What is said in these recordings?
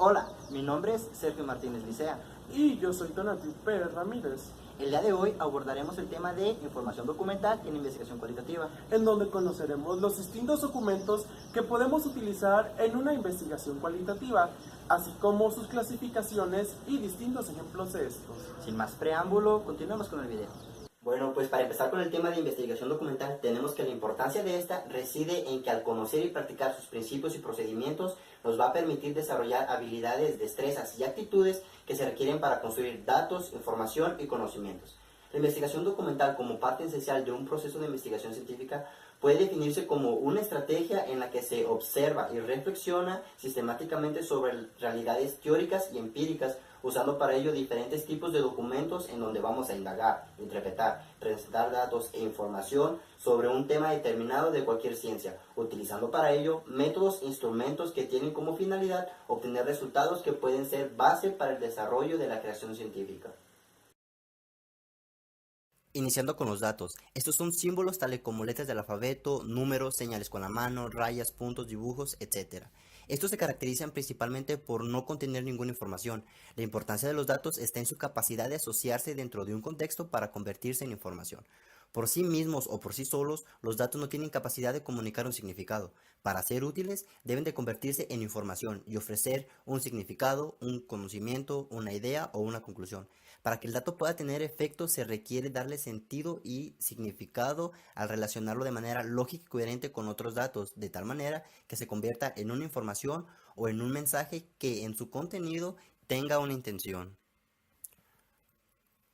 Hola, mi nombre es Sergio Martínez Licea. Y yo soy Donatiu Pérez Ramírez, El día de hoy abordaremos el tema de información documental en investigación cualitativa. en donde conoceremos los distintos documentos que podemos utilizar en una investigación cualitativa, así como sus clasificaciones y distintos ejemplos de estos. Sin más preámbulo, continuemos con el video. Bueno, pues para empezar con el tema de investigación documental, tenemos que la importancia de esta reside en que al conocer y practicar sus principios y procedimientos, nos va a permitir desarrollar habilidades, destrezas y actitudes que se requieren para construir datos, información y conocimientos. La investigación documental como parte esencial de un proceso de investigación científica puede definirse como una estrategia en la que se observa y reflexiona sistemáticamente sobre realidades teóricas y empíricas, usando para ello diferentes tipos de documentos en donde vamos a indagar, interpretar, presentar datos e información sobre un tema determinado de cualquier ciencia, utilizando para ello métodos e instrumentos que tienen como finalidad obtener resultados que pueden ser base para el desarrollo de la creación científica. Iniciando con los datos, estos son símbolos tales como letras del alfabeto, números, señales con la mano, rayas, puntos, dibujos, etc. Estos se caracterizan principalmente por no contener ninguna información. La importancia de los datos está en su capacidad de asociarse dentro de un contexto para convertirse en información. Por sí mismos o por sí solos, los datos no tienen capacidad de comunicar un significado. Para ser útiles, deben de convertirse en información y ofrecer un significado, un conocimiento, una idea o una conclusión. Para que el dato pueda tener efecto, se requiere darle sentido y significado al relacionarlo de manera lógica y coherente con otros datos, de tal manera que se convierta en una información o en un mensaje que en su contenido tenga una intención.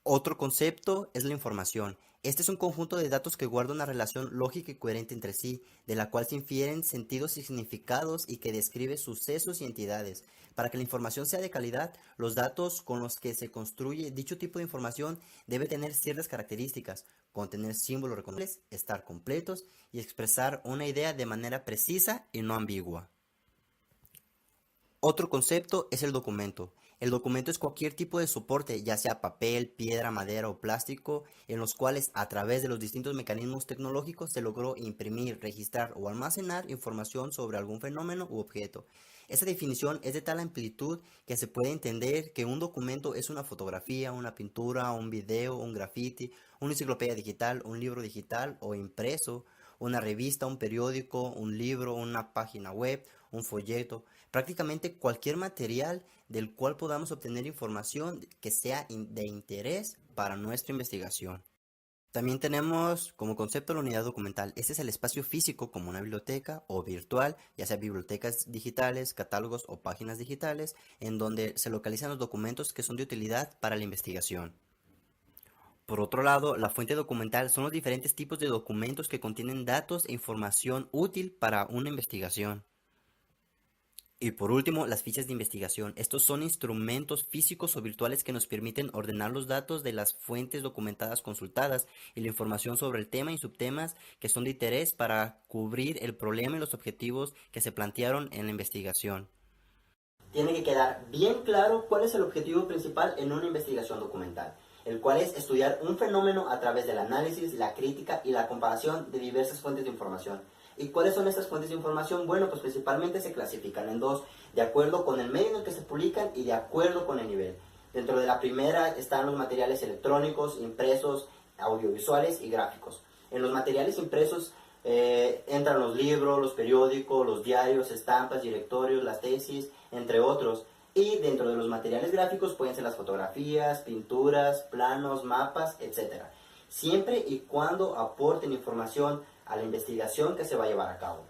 Otro concepto es la información. Este es un conjunto de datos que guarda una relación lógica y coherente entre sí, de la cual se infieren sentidos y significados y que describe sucesos y entidades. Para que la información sea de calidad, los datos con los que se construye dicho tipo de información debe tener ciertas características: contener símbolos reconocibles, estar completos y expresar una idea de manera precisa y no ambigua. Otro concepto es el documento. El documento es cualquier tipo de soporte, ya sea papel, piedra, madera o plástico, en los cuales a través de los distintos mecanismos tecnológicos se logró imprimir, registrar o almacenar información sobre algún fenómeno u objeto. Esta definición es de tal amplitud que se puede entender que un documento es una fotografía, una pintura, un video, un graffiti, una enciclopedia digital, un libro digital o impreso, una revista, un periódico, un libro, una página web, un folleto, prácticamente cualquier material del cual podamos obtener información que sea de interés para nuestra investigación. También tenemos como concepto la unidad documental. Este es el espacio físico como una biblioteca o virtual, ya sea bibliotecas digitales, catálogos o páginas digitales, en donde se localizan los documentos que son de utilidad para la investigación. Por otro lado, la fuente documental son los diferentes tipos de documentos que contienen datos e información útil para una investigación. Y por último, las fichas de investigación. Estos son instrumentos físicos o virtuales que nos permiten ordenar los datos de las fuentes documentadas consultadas y la información sobre el tema y subtemas que son de interés para cubrir el problema y los objetivos que se plantearon en la investigación. Tiene que quedar bien claro cuál es el objetivo principal en una investigación documental, el cual es estudiar un fenómeno a través del análisis, la crítica y la comparación de diversas fuentes de información. ¿Y cuáles son estas fuentes de información? Bueno, pues principalmente se clasifican en dos, de acuerdo con el medio en el que se publican y de acuerdo con el nivel. Dentro de la primera están los materiales electrónicos, impresos, audiovisuales y gráficos. En los materiales impresos entran los libros, los periódicos, los diarios, estampas, directorios, las tesis, entre otros. Y dentro de los materiales gráficos pueden ser las fotografías, pinturas, planos, mapas, etc. Siempre y cuando aporten información a la investigación que se va a llevar a cabo.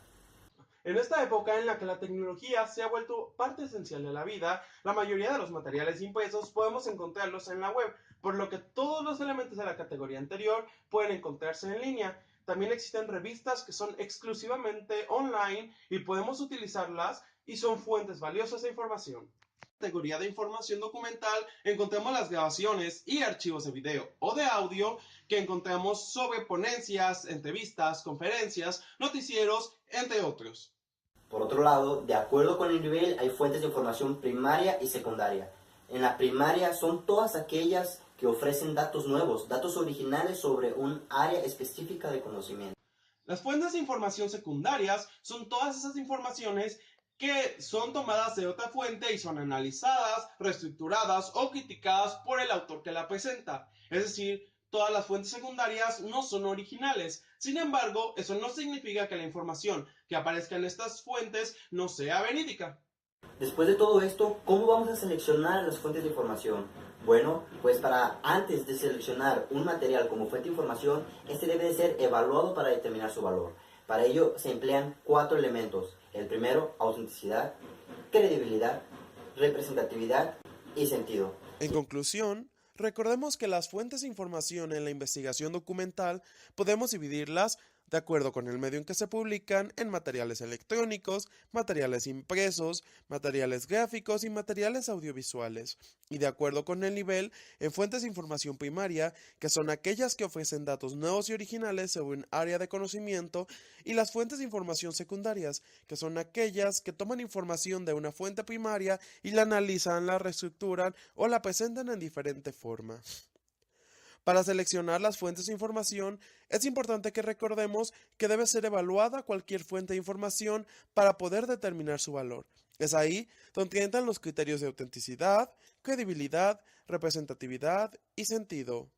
En esta época en la que la tecnología se ha vuelto parte esencial de la vida, la mayoría de los materiales impresos podemos encontrarlos en la web, por lo que todos los elementos de la categoría anterior pueden encontrarse en línea. También existen revistas que son exclusivamente online y podemos utilizarlas y son fuentes valiosas de información. Categoría de información documental encontramos las grabaciones y archivos de video o de audio que encontramos sobre ponencias, entrevistas, conferencias, noticieros, entre otros. Por otro lado, de acuerdo con el nivel, hay fuentes de información primaria y secundaria. En la primaria son todas aquellas que ofrecen datos nuevos, datos originales sobre un área específica de conocimiento. Las fuentes de información secundarias son todas esas informaciones que son tomadas de otra fuente y son analizadas, reestructuradas o criticadas por el autor que la presenta. Es decir, todas las fuentes secundarias no son originales. Sin embargo, eso no significa que la información que aparezca en estas fuentes no sea verídica. Después de todo esto, ¿cómo vamos a seleccionar las fuentes de información? Bueno, pues para antes de seleccionar un material como fuente de información, este debe de ser evaluado para determinar su valor. Para ello se emplean 4 elementos. El primero, autenticidad, credibilidad, representatividad y sentido. En conclusión, recordemos que las fuentes de información en la investigación documental podemos dividirlas de acuerdo con el medio en que se publican en materiales electrónicos, materiales impresos, materiales gráficos y materiales audiovisuales, y de acuerdo con el nivel en fuentes de información primaria, que son aquellas que ofrecen datos nuevos y originales sobre un área de conocimiento, y las fuentes de información secundarias, que son aquellas que toman información de una fuente primaria y la analizan, la reestructuran o la presentan en diferente forma. Para seleccionar las fuentes de información, es importante que recordemos que debe ser evaluada cualquier fuente de información para poder determinar su valor. Es ahí donde entran los criterios de autenticidad, credibilidad, representatividad y sentido.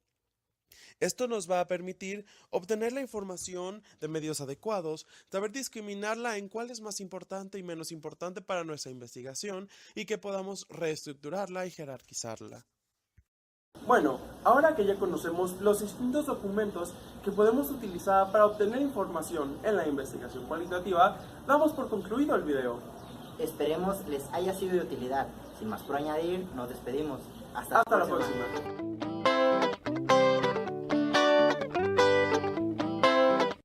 Esto nos va a permitir obtener la información de medios adecuados, saber discriminarla en cuál es más importante y menos importante para nuestra investigación y que podamos reestructurarla y jerarquizarla. Bueno, ahora que ya conocemos los distintos documentos que podemos utilizar para obtener información en la investigación cualitativa, damos por concluido el video. Esperemos les haya sido de utilidad. Sin más por añadir, nos despedimos. Hasta la próxima.